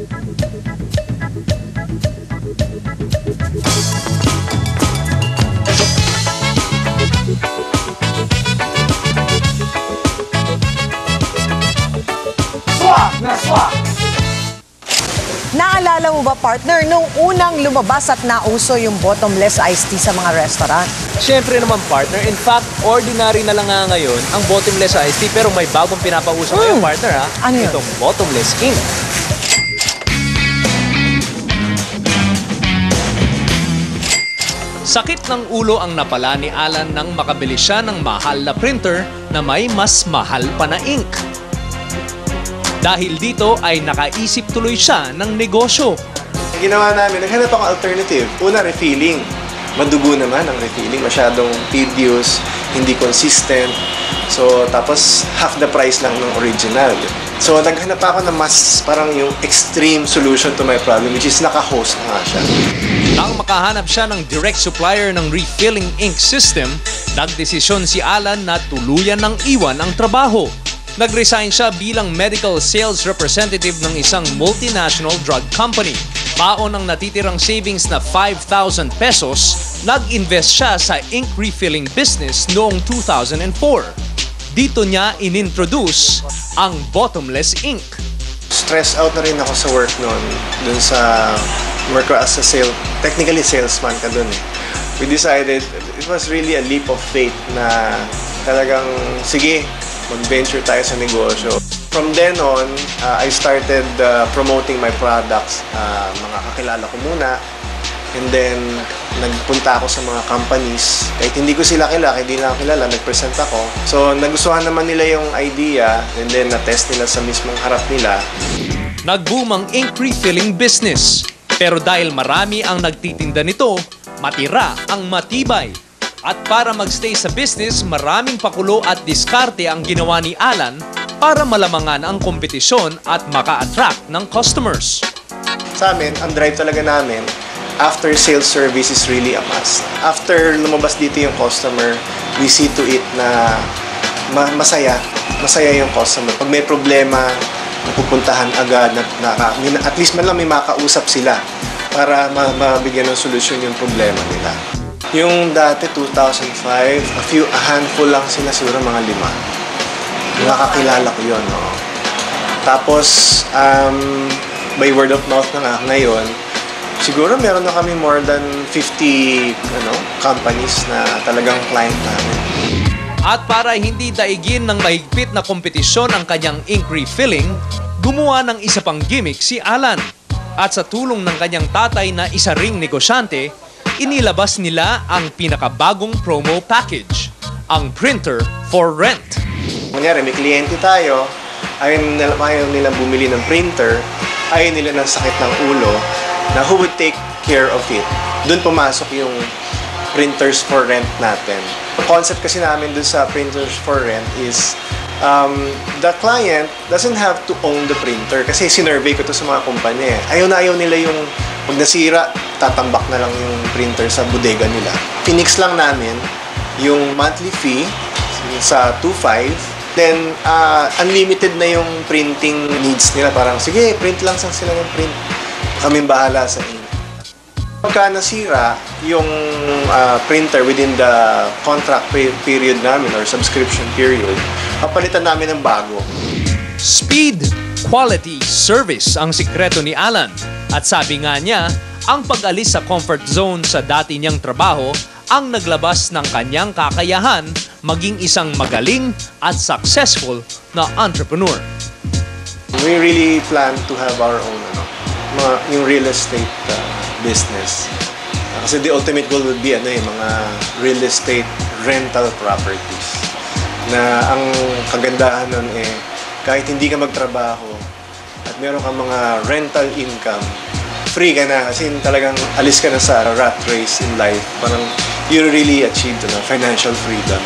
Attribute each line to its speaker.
Speaker 1: Naalala mo ba, partner, nung unang lumabas at nauso yung bottomless iced tea sa mga restaurant?
Speaker 2: Siyempre naman, partner. In fact, ordinary na lang nga ngayon ang bottomless iced tea, pero may bagong pinapauso ngayon, partner, ha?
Speaker 1: Ano yun?
Speaker 2: Itong bottomless ink. Sakit ng ulo ang napala ni Alan nang makabili siya ng mahal na printer na may mas mahal pa na ink. Dahil dito ay nakaisip tuloy siya ng negosyo.
Speaker 3: Ginawa namin, naghanap ako alternative. Una, refilling. Madugo naman ang refilling. Masyadong tedious, hindi consistent. So, tapos half the price lang ng original. So, naghanap ako ng mas parang yung extreme solution to my problem, which is naka-host na nga siya.
Speaker 2: Nang makahanap siya ng direct supplier ng refilling ink system, nagdesisyon si Alan na tuluyan ng iwan ang trabaho. Nag-resign siya bilang medical sales representative ng isang multinational drug company. Baon ang natitirang savings na 5,000 pesos, nag-invest siya sa ink refilling business noong 2004. Dito niya inintroduce ang bottomless ink.
Speaker 3: Stress out na rin ako sa work noon. Dun sa work ko as a technically salesman ka dun eh. We decided, it was really a leap of faith na talagang, sige, mag-venture tayo sa negosyo. From then on, I started promoting my products. Mga kakilala ko muna. And then, nagpunta ako sa mga companies. Kahit hindi ko sila kilala, hindi na ako kilala, nag-present ako. So, nagustuhan naman nila yung idea and then na-test nila sa mismong harap nila.
Speaker 2: Nag-boom ang ink refilling business. Pero dahil marami ang nagtitinda nito, matira ang matibay. At para magstay sa business, maraming pakulo at diskarte ang ginawa ni Alan para malamangan ang kompetisyon at maka-attract ng customers.
Speaker 3: Sa amin, ang drive talaga namin, after sales service is really a must. After lumabas dito yung customer, we see to it na masaya yung customer. Pag may problema, napupuntahan agad, at least man lang may makausap sila para mabigyan ng solusyon yung problema nila. Yung dati, 2005, a handful lang sila, siguro mga 5. Nakakilala ko yun, no? Tapos, by word of mouth na nga, ngayon, siguro meron na kami more than 50 companies na talagang client namin.
Speaker 2: At para hindi daigin ng mahigpit na kompetisyon ang kanyang ink refilling, gumawa ng isa pang gimmick si Alan. At sa tulong ng kanyang tatay na isa ring negosyante, inilabas nila ang pinakabagong promo package, ang printer for rent.
Speaker 3: Kunyari, may kliyente tayo, ayaw nilang bumili ng printer, ayaw nila ng sakit ng ulo, na who would take care of it? Doon pumasok yung printers for rent natin. The concept kasi namin doon sa printers for rent is the client doesn't have to own the printer kasi sinurvey ko to sa mga kumpanya. Ayaw nila yung pag nasira, tatambak na lang yung printer sa bodega nila. Pinix lang namin yung monthly fee sa 2.5. Then, unlimited na yung printing needs nila. Parang, sige, print lang sila ng print. Kaming bahala sa inyo. Pagka nasira yung printer within the contract period namin or subscription period, papalitan namin ng bago.
Speaker 2: Speed, quality, service ang sikreto ni Alan. At sabi nga niya, ang pag-alis sa comfort zone sa dati niyang trabaho ang naglabas ng kanyang kakayahan maging isang magaling at successful na entrepreneur.
Speaker 3: We really plan to have our own yung real estate business. Kasi the ultimate goal would be mga real estate rental properties. Na ang kagandahan nun kahit hindi ka magtrabaho at meron kang mga rental income, free ka na kasi talagang alis ka na sa rat race in life. Parang you really achieved financial freedom.